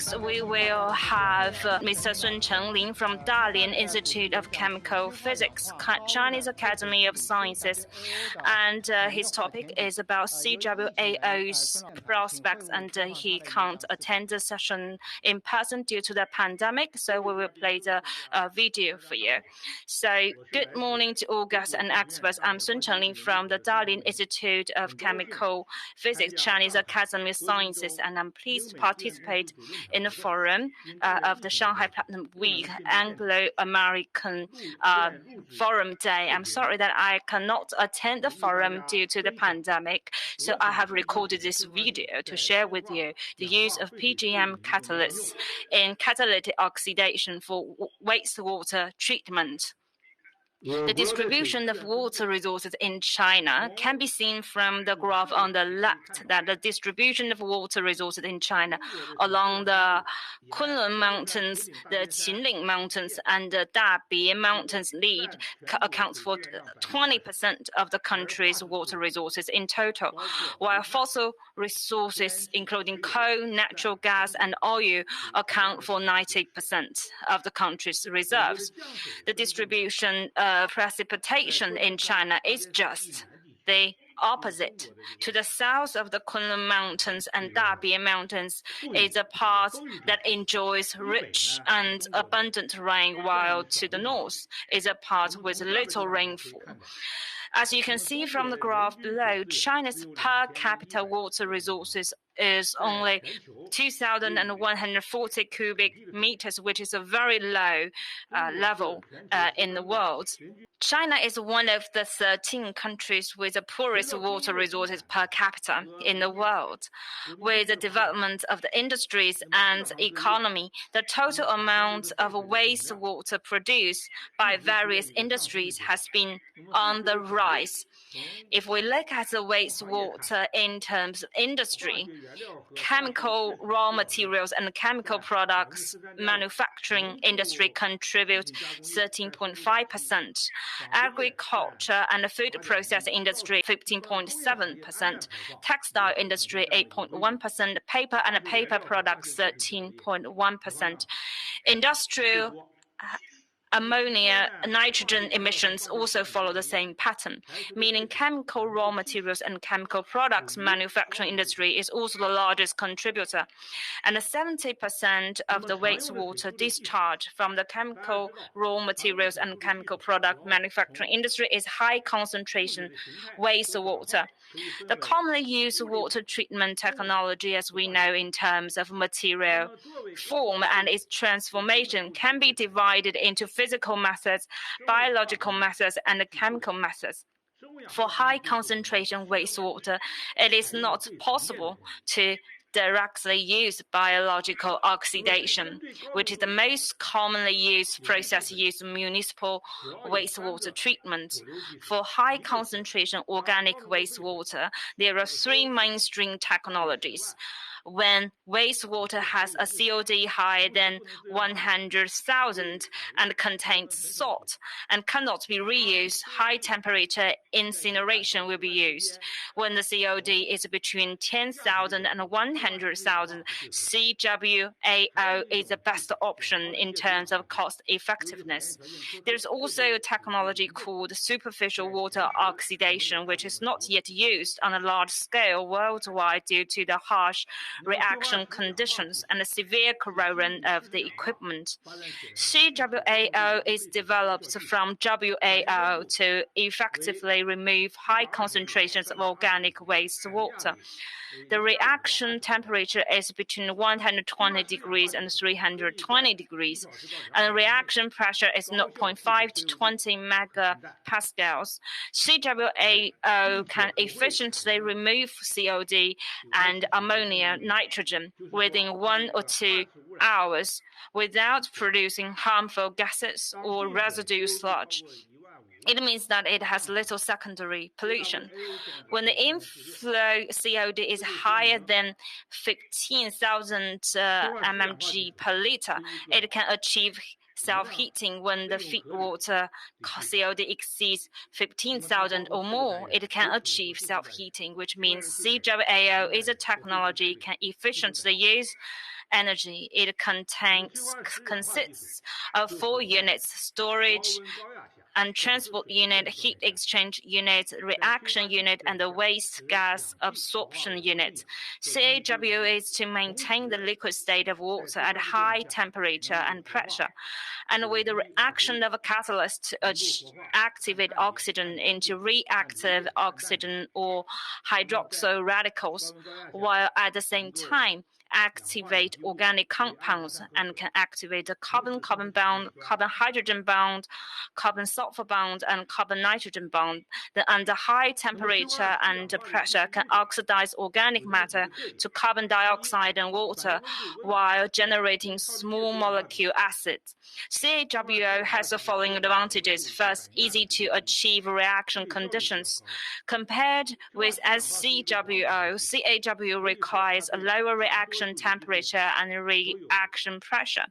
Next, we will have Mr. Chenglin from Dalian Institute of Chemical Physics, Chinese Academy of Sciences, and his topic is about CWAO's prospects, and he can't attend the session in person due to the pandemic, so we will play the video for you. So, good morning to all guests and experts. I'm Sun Chenglin from the Dalian Institute of Chemical Physics, Chinese Academy of Sciences, and I'm pleased to participate in the forum of the Shanghai Platinum Week Anglo-American Forum Day. I'm sorry that I cannot attend the forum due to the pandemic, so I have recorded this video to share with you the use of PGM catalysts in catalytic oxidation for wastewater treatment. The distribution of water resources in China can be seen from the graph on the left, that the distribution of water resources in China along the Kunlun Mountains, the Chenglin Mountains, and the Dalian Mountains lead accounts for 20% of the country's water resources in total, while fossil resources, including coal, natural gas, and oil, account for 90% of the country's reserves. The distribution precipitation in China is just the opposite. To the south of the Kunlun Mountains and Dalian Mountains is a part that enjoys rich and abundant rain, while to the north is a part with little rainfall. As you can see from the graph below, China's per capita water resources is only 2,140 cubic meters, which is a very low level in the world. China is one of the 13 countries with the poorest water resources per capita in the world. With the development of the industries and economy, the total amount of wastewater produced by various industries has been on the rise. If we look at the wastewater in terms of industry, chemical raw materials and chemical products manufacturing industry contribute 13.5%, agriculture and food processing industry 15.7%, textile industry 8.1%, paper and paper products 13.1%. Industrial ammonia, nitrogen emissions also follow the same pattern, meaning chemical raw materials and chemical products manufacturing industry is also the largest contributor. And 70% of the wastewater discharge from the chemical raw materials and chemical product manufacturing industry is high concentration wastewater. The commonly used water treatment technology, as we know in terms of material form and its transformation, can be divided into physical methods, biological methods, and chemical methods. For high concentration wastewater, it is not possible to directly use biological oxidation, which is the most commonly used process used in municipal wastewater treatment. For high concentration organic wastewater, there are three mainstream technologies. When wastewater has a COD higher than 100,000 and contains salt and cannot be reused, high temperature incineration will be used. When the COD is between 10,000 and 100,000, CWAO is the best option in terms of cost effectiveness. There's also a technology called superficial water oxidation, which is not yet used on a large scale worldwide due to the harsh reaction conditions and the severe corrosion of the equipment. CWAO is developed from WAO to effectively remove high concentrations of organic wastewater. The reaction temperature is between 120 degrees and 320 degrees, and the reaction pressure is 0.5 to 20 megapascals. CWAO can efficiently remove COD and ammonia, nitrogen within 1 or 2 hours without producing harmful gases or residue sludge. It means that it has little secondary pollution. When the inflow COD is higher than 15,000 mmg per liter, it can achieve self-heating when the feedwater COD exceeds 15,000 or more. It can achieve self-heating, which means CWAO is a technology can efficiently use energy. It consists of 4 units: storage and transport unit, heat exchange unit, reaction unit, and the waste gas absorption unit. CAWO is to maintain the liquid state of water at high temperature and pressure, and with the reaction of a catalyst to activate oxygen into reactive oxygen or hydroxyl radicals, while at the same time activate organic compounds and can activate the carbon-carbon bond, carbon-hydrogen bond, carbon-sulfur bond, and carbon-nitrogen bond. Then under high temperature and pressure can oxidize organic matter to carbon dioxide and water while generating small molecule acids. CAWO has the following advantages. First, easy to achieve reaction conditions. Compared with SCWO, CAWO requires a lower reaction temperature and reaction pressure.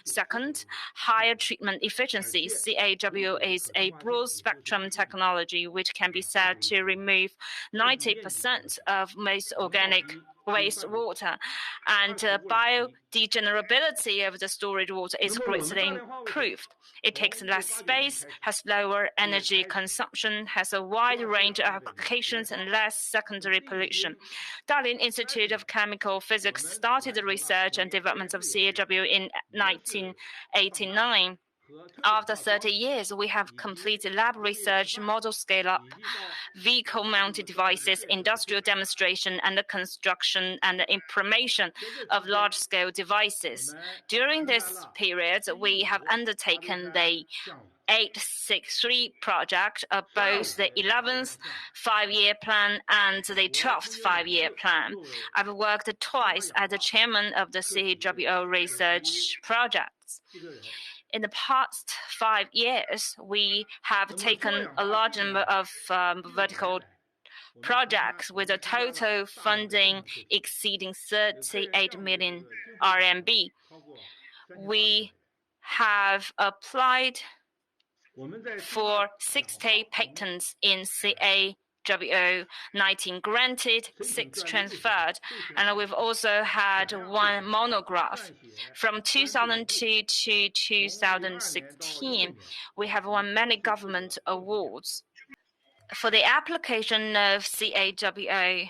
Second, higher treatment efficiency. CAWO is a broad-spectrum technology which can be said to remove 90% of most organic wastewater, and biodegenerability of the storage water is greatly improved. It takes less space, has lower energy consumption, has a wide range of applications, and less secondary pollution. Dalian Institute of Chemical Physics started the research and development of CAWO in 1989. After 30 years, we have completed lab research, model scale-up, vehicle-mounted devices, industrial demonstration, and the construction and the implementation of large-scale devices. During this period, we have undertaken the 863 project of both the 11th 5-year plan and the 12th 5-year plan. I've worked twice as the chairman of the CWO research projects. In the past 5 years, we have taken a large number of vertical projects with a total funding exceeding 38 million RMB. We have applied for 60 patents in CAWO, 19 granted, 6 transferred, and we've also had 1 monograph. From 2002 to 2016, we have won many government awards. For the application of CAWO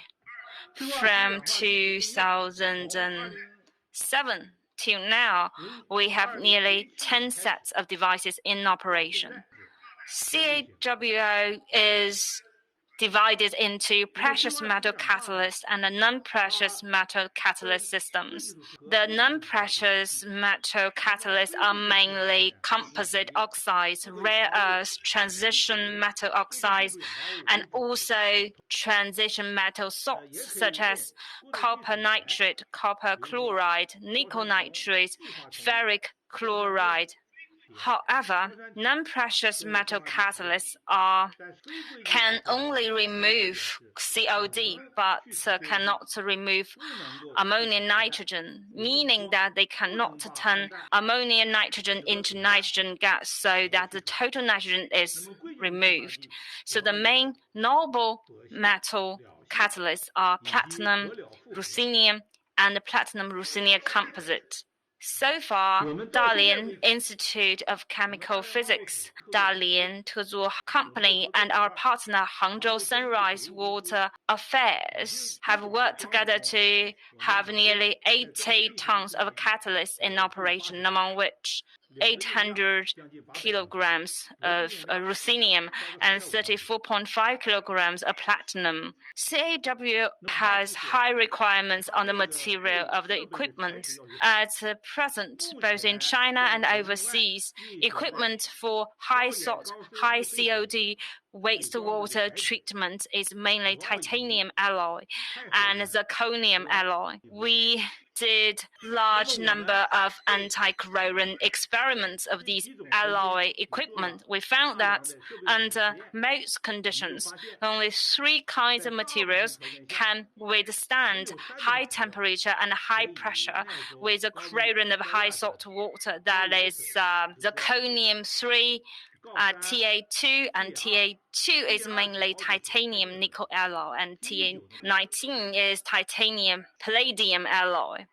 from 2007 till now, we have nearly 10 sets of devices in operation. CAWO is divided into precious metal catalyst and the non-precious metal catalyst systems. The non-precious metal catalysts are mainly composite oxides, rare earths, transition metal oxides, and also transition metal salts such as copper nitrate, copper chloride, nickel nitrate, ferric chloride. However, non-precious metal catalysts can only remove COD, but cannot remove ammonia nitrogen, meaning that they cannot turn ammonia nitrogen into nitrogen gas so that the total nitrogen is removed. So the main noble metal catalysts are platinum, ruthenium, and platinum-ruthenium composite. So far, Dalian Institute of Chemical Physics, Dalian 特作 Company, and our partner Hangzhou Sunrise Water Affairs have worked together to have nearly 80 tons of catalysts in operation, among which 800 kilograms of ruthenium and 34.5 kilograms of platinum. CAWO has high requirements on the material of the equipment. At present, both in China and overseas, equipment for high salt, high COD wastewater treatment is mainly titanium alloy and zirconium alloy. We did large number of anti-corrosion experiments of these alloy equipment. We found that under most conditions, only 3 kinds of materials can withstand high temperature and high pressure with a corrosion of high salt water. That is zirconium-3, Ta2, and Ta2 is mainly titanium nickel alloy, and Ta19 is titanium palladium alloy.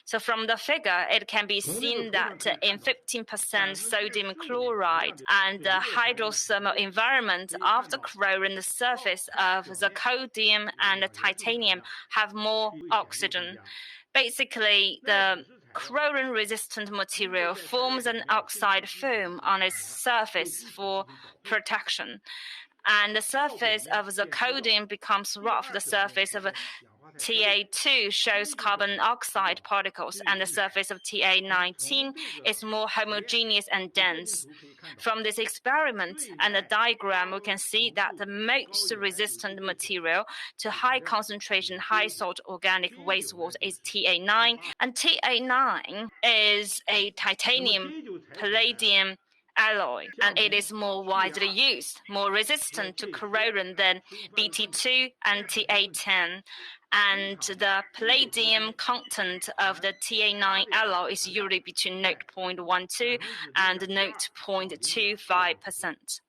So from the figure, it can be seen that in 15% sodium chloride and the hydrothermal environment of the corrosion, the surface of zirconium and the titanium have more oxygen. Basically, the corrosion-resistant material forms an oxide film on its surface for protection, and the surface of zirconium becomes rough. The surface of Ta2 shows carbon oxide particles, and the surface of Ta19 is more homogeneous and dense. From this experiment and the diagram, we can see that the most resistant material to high concentration, high salt organic wastewater is Ta9, and Ta9 is a titanium palladium alloy, and it is more widely used, more resistant to corrosion than Bt2 and Ta10. And the palladium content of the Ta9 alloy is usually between 0.12 and 0.25%.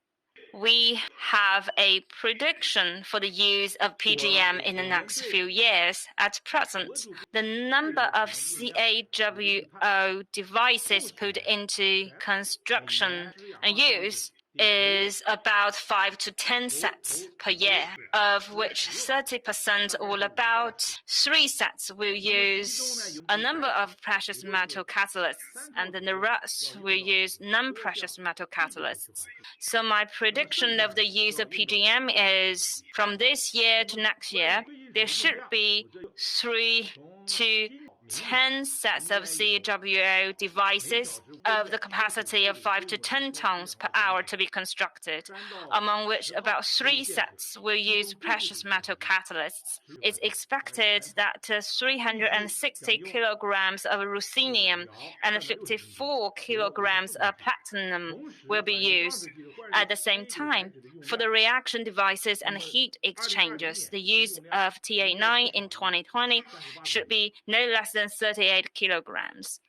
We have a prediction for the use of PGM in the next few years. At present, the number of CWAO devices put into construction and use is about 5 to 10 sets per year, of which 30% or about 3 sets will use a number of precious metal catalysts, and then the rest will use non-precious metal catalysts. So my prediction of the use of PGM is from this year to next year, there should be 3 to 10 sets of CWAO devices of the capacity of 5 to 10 tons per hour to be constructed, among which about 3 sets will use precious metal catalysts. It's expected that 360 kilograms of ruthenium and 54 kilograms of platinum will be used. At the same time, for the reaction devices and heat exchangers, the use of Ta9 in 2020 should be no less than 38 kilograms.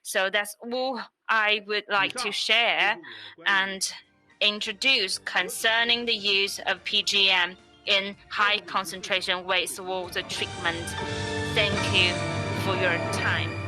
So that's all I would like to share and introduce concerning the use of PGM in high concentration wastewater treatment. Thank you for your time.